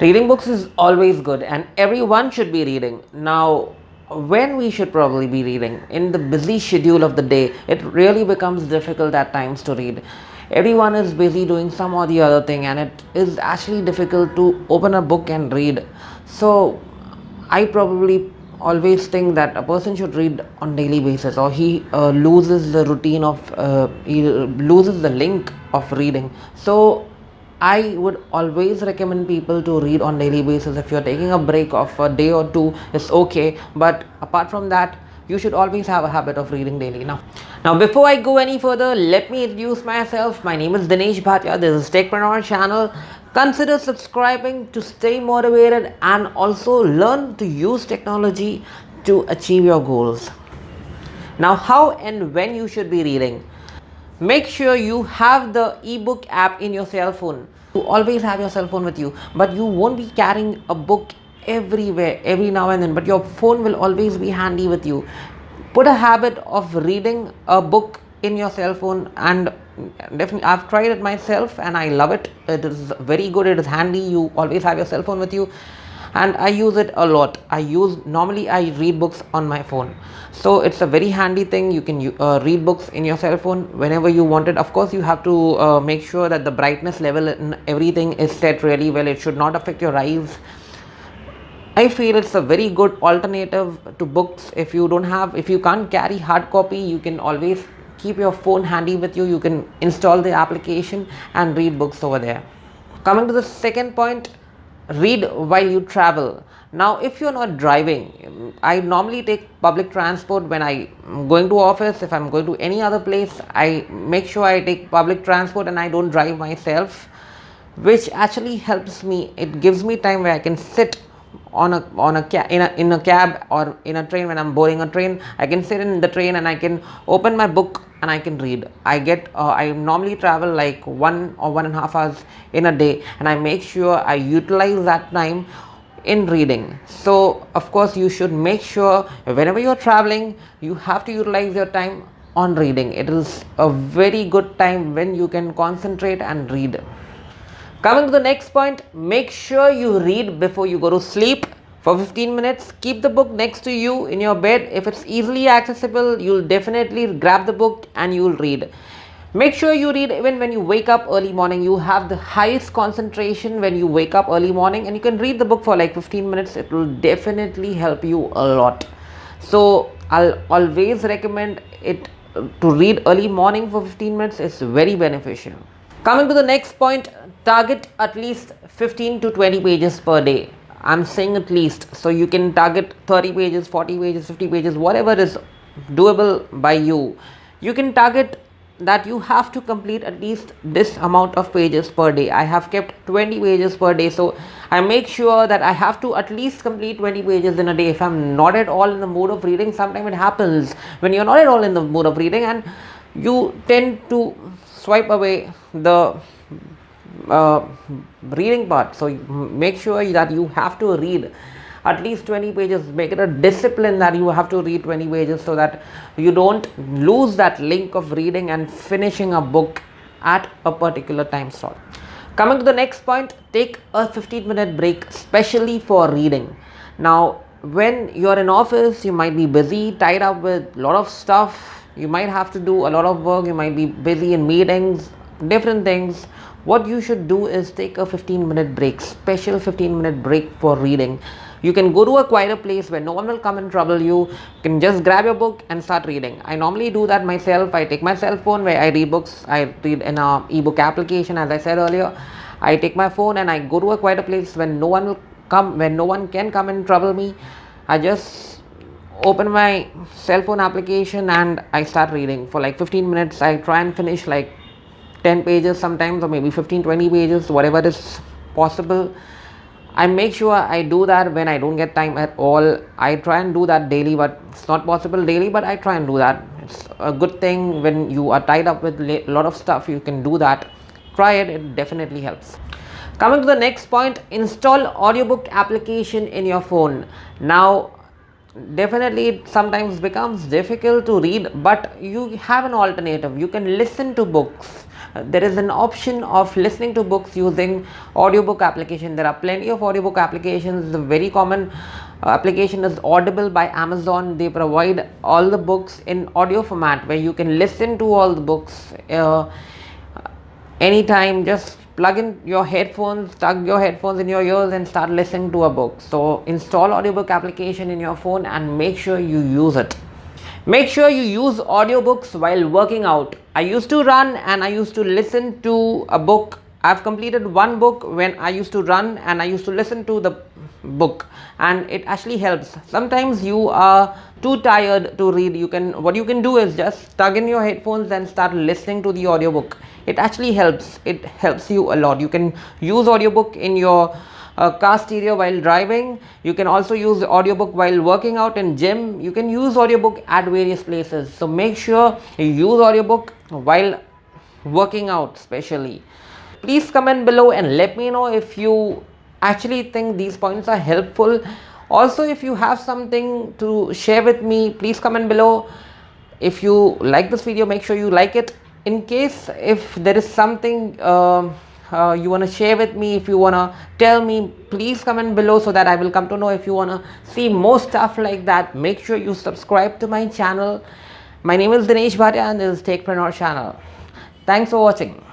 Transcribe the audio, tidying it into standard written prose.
Reading books is always good and everyone should be reading. Now, when we should probably be reading? In the busy schedule of the day, it really becomes difficult at times to read. Everyone is busy doing some or the other thing, and it is actually difficult to open a book and read. So, I probably always think that a person should read on daily basis, or he loses the routine of he loses the link of reading. So I would always recommend people to read on daily basis. If you're taking a break of a day or two, it's okay, but apart from that, you should always have a habit of reading daily. Now before I go any further, let me introduce myself. My name is Dinesh Bhatia. This is Techpreneur channel. Consider subscribing to stay motivated and also learn to use technology to achieve your goals. Now, how and when you should be reading? Make sure you have the ebook app in your cell phone. You always have your cell phone with you, but you won't be carrying a book everywhere every now and then, but your phone will always be handy with you. Put a habit of reading a book in your cell phone, and definitely I've tried it myself and I love it. It is very good, it is handy. You always have your cell phone with you, and I use it a lot. Normally I read books on my phone, so it's a very handy thing. You can read books in your cell phone whenever you want it. Of course, you have to make sure that the brightness level and everything is set really well. It should not affect your eyes. I feel it's a very good alternative to books. If you can't carry hard copy, you can always keep your phone handy with you. You can install the application and read books over there. Coming to the second point, read while you travel. Now, if you're not driving, I normally take public transport when I'm going to office. If I'm going to any other place, I make sure I take public transport and I don't drive myself, which actually helps me. It gives me time where I can sit in a cab or in a train. When I'm boarding a train, I can sit in the train and I can open my book and I can read. I normally travel like 1 or 1.5 hours in a day, and I make sure I utilize that time in reading. So of course, you should make sure whenever you're traveling, you have to utilize your time on reading. It is a very good time when you can concentrate and read. Coming to the next point, make sure you read before you go to sleep for 15 minutes. Keep the book next to you in your bed. If it's easily accessible, you'll definitely grab the book and you'll read. Make sure you read even when you wake up early morning. You have the highest concentration when you wake up early morning, and you can read the book for like 15 minutes. It will definitely help you a lot. So I'll always recommend it to read early morning for 15 minutes. It's very beneficial. Coming to the next point, target at least 15 to 20 pages per day. I'm saying at least, so you can target 30 pages, 40 pages, 50 pages, whatever is doable by you. You can target that you have to complete at least this amount of pages per day. I have kept 20 pages per day, so I make sure that I have to at least complete 20 pages in a day. If I'm not at all in the mood of reading, sometimes it happens when you're not at all in the mood of reading and you tend to swipe away the reading part. So make sure that you have to read at least 20 pages. Make it a discipline that you have to read 20 pages so that you don't lose that link of reading and finishing a book at a particular time slot. Coming to the next point, take a 15-minute break, especially for reading. Now, when you're in office, you might be busy, tied up with a lot of stuff. You might have to do a lot of work. You might be busy in meetings, different things. What you should do is take a 15-minute break, special 15-minute break for reading. You can go to a quieter place where no one will come and trouble you. You can just grab your book and start reading. I normally do that myself. I take my cell phone where I read books. I read in a ebook application, as I said earlier. I take my phone and I go to a quieter place when no one will come, when no one can come and trouble me. I just open my cell phone application and I start reading for like 15 minutes. I try and finish like 10 pages sometimes, or maybe 15-20 pages, whatever is possible. I make sure I do that when I don't get time at all. I try and do that daily, but it's not possible daily, but I try and do that. It's a good thing when you are tied up with a lot of stuff. You can do that. Try it. It definitely helps. Coming to the next point, install audiobook application in your phone. Now, definitely it sometimes becomes difficult to read, but you have an alternative. You can listen to books. There is an option of listening to books using audiobook application. There are plenty of audiobook applications. The very common application is Audible by Amazon. They provide all the books in audio format where you can listen to all the books anytime. Just plug in your headphones, plug your headphones in your ears and start listening to a book. So install audiobook application in your phone and make sure you use it. Make sure you use audiobooks while working out. I used to run and I used to listen to a book. I've completed one book when I used to run and I used to listen to the book, and it actually helps. Sometimes you are too tired to read. What you can do is just plug in your headphones and start listening to the audiobook. It actually helps. It helps you a lot. You can use audiobook in your car stereo while driving. You can also use audiobook while working out in gym. You can use audiobook at various places. So make sure you use audiobook while working out especially. Please comment below and let me know if you actually think these points are helpful. Also, if you have something to share with me, please comment below. If you like this video, make sure you like it. In case if there is something you want to share with me, if you want to tell me, please comment below so that I will come to know. If you want to see more stuff like that, make sure you subscribe to my channel. My name is Dinesh Bhatia and this is Techpreneur channel. Thanks for watching.